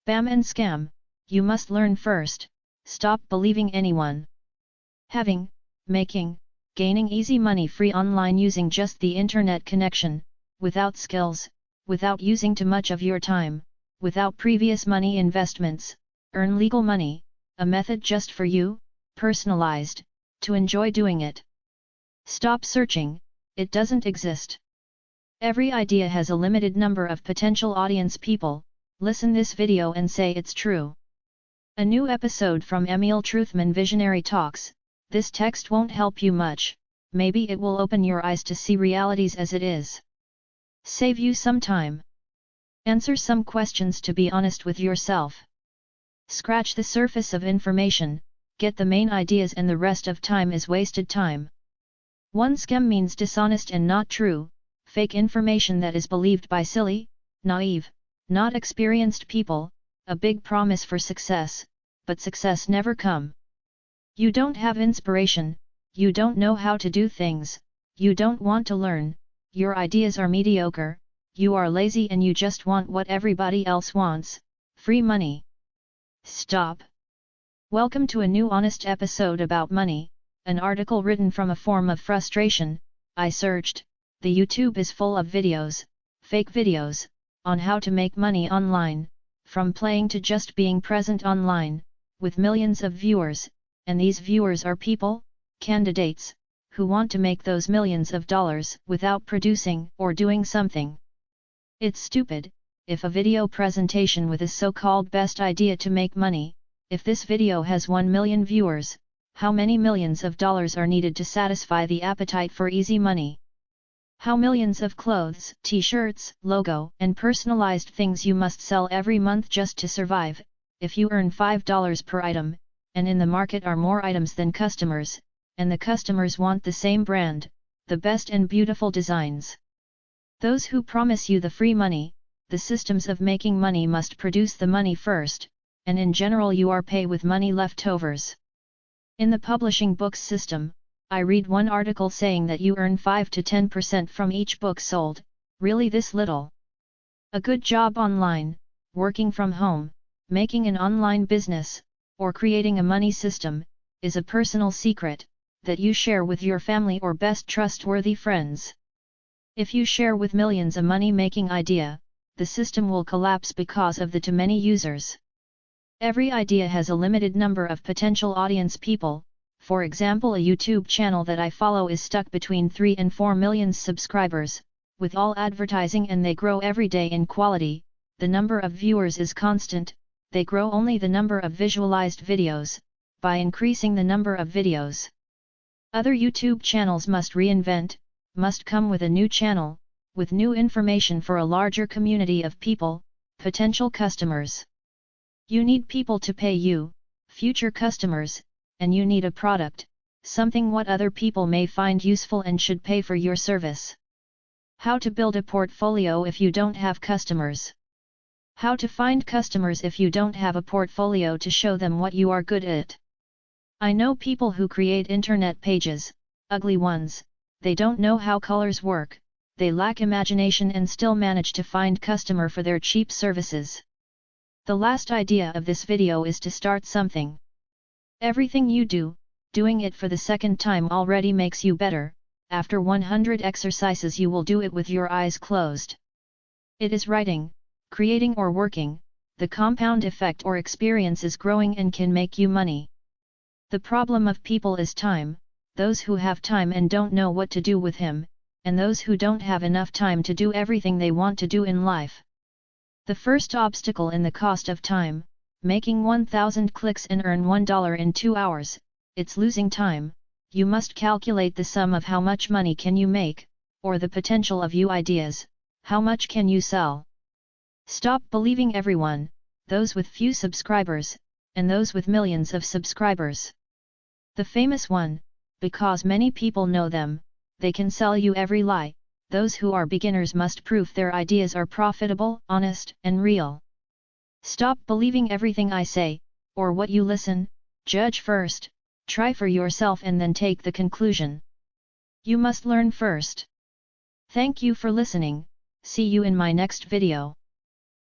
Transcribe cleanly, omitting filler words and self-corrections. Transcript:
Spam and scam, you must learn first. Stop believing anyone. Having, making, gaining easy money free online using just the internet connection, without skills, without using too much of your time, without previous money investments, earn legal money, a method just for you, personalized, to enjoy doing it. Stop searching, it doesn't exist. Every idea has a limited number of potential audience people. Listen this video and say it's true. A new episode from Emil Truthman Visionary Talks. This text won't help you much, maybe it will open your eyes to see realities as it is. Save you some time. Answer some questions to be honest with yourself. Scratch the surface of information, get the main ideas, and the rest of time is wasted time. One scam means dishonest and not true, fake information that is believed by silly, naive, not experienced people, a big promise for success, but success never come. You don't have inspiration, you don't know how to do things, you don't want to learn, your ideas are mediocre, you are lazy and you just want what everybody else wants, free money. Stop. Welcome to a new honest episode about money, an article written from a form of frustration. I searched, the YouTube is full of videos, fake videos, on how to make money online, from playing to just being present online, with millions of viewers, and these viewers are people, candidates, who want to make those millions of dollars without producing or doing something. It's stupid, if a video presentation with a so-called best idea to make money, if this video has 1 million viewers, how many millions of dollars are needed to satisfy the appetite for easy money? How millions of clothes, t-shirts, logo, and personalized things you must sell every month just to survive, if you earn $5 per item, and in the market are more items than customers, and the customers want the same brand, the best and beautiful designs. Those who promise you the free money, the systems of making money must produce the money first, and in general you are paid with money leftovers. In the publishing books system, I read one article saying that you earn 5 to 10% from each book sold, really this little? A good job online, working from home, making an online business, or creating a money system, is a personal secret, that you share with your family or best trustworthy friends. If you share with millions a money-making idea, the system will collapse because of the too many users. Every idea has a limited number of potential audience people. For example, a YouTube channel that I follow is stuck between 3 and 4 million subscribers, with all advertising, and they grow every day in quality, the number of viewers is constant, they grow only the number of visualized videos, by increasing the number of videos. Other YouTube channels must reinvent, must come with a new channel, with new information for a larger community of people, potential customers. You need people to pay you, future customers, and you need a product, something what other people may find useful and should pay for your service. How to build a portfolio if you don't have customers. How to find customers if you don't have a portfolio to show them what you are good at. I know people who create internet pages, ugly ones, they don't know how colors work, they lack imagination and still manage to find customer for their cheap services. The last idea of this video is to start something. Everything you do, doing it for the second time already makes you better. After 100 exercises you will do it with your eyes closed. It is writing, creating or working, the compound effect or experience is growing and can make you money. The problem of people is time, those who have time and don't know what to do with him, and those who don't have enough time to do everything they want to do in life. The first obstacle in the cost of time, making 1,000 clicks and earn $1 in 2 hours, it's losing time. You must calculate the sum of how much money can you make, or the potential of your ideas, how much can you sell. Stop believing everyone, those with few subscribers, and those with millions of subscribers. The famous one, because many people know them, they can sell you every lie. Those who are beginners must prove their ideas are profitable, honest, and real. Stop believing everything I say, or what you listen, judge first, try for yourself and then take the conclusion. You must learn first. Thank you for listening, see you in my next video.